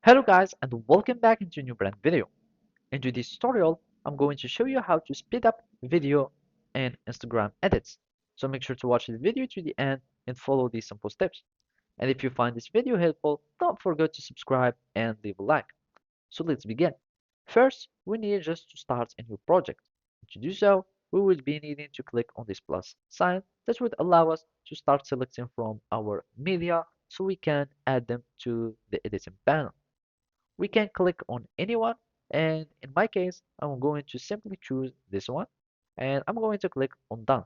Hello guys and welcome back into a new brand video. In today's tutorial, I'm going to show you how to speed up video and Instagram edits. So make sure to watch the video to the end and follow these simple steps. And if you find this video helpful, don't forget to subscribe and leave a like. So let's begin. First, we need just to start a new project. To do so, we will be needing to click on this plus sign that would allow us to start selecting from our media so we can add them to the editing panel. We can click on anyone, and in my case I'm going to simply choose this one, and I'm going to click on done.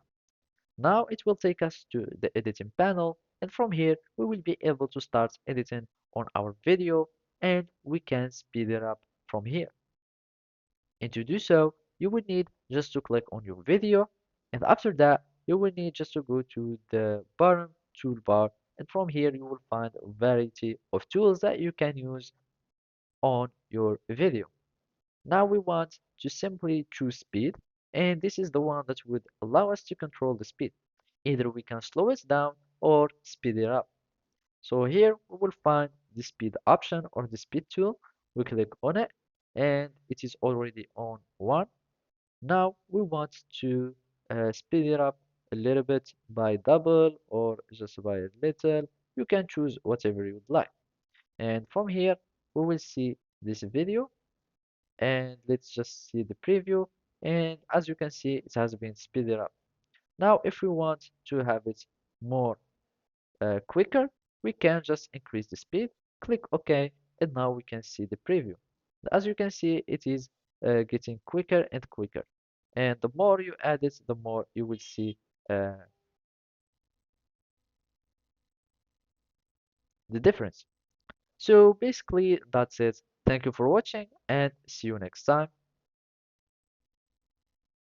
Now it will take us to the editing panel, and from here we will be able to start editing on our video, and we can speed it up from here. And to do so, you would need just to click on your video, and after that you will need just to go to the bottom toolbar, and from here you will find a variety of tools that you can use on your video. Now we want to simply choose speed, and this is the one that would allow us to control the speed. Either we can slow it down or speed it up. So here we will find the speed option or the speed tool. We click on it and it is already on 1. Now we want to speed it up a little bit by double or just by a little. You can choose whatever you would like. And from here we will see this video, and let's just see the preview, and as you can see it has been speeded up. Now if we want to have it more quicker, we can just increase the speed, click OK, and now we can see the preview. As you can see, it is getting quicker and quicker, and the more you add it, the more you will see uh, the difference. So basically that's it. Thank you for watching and see you next time.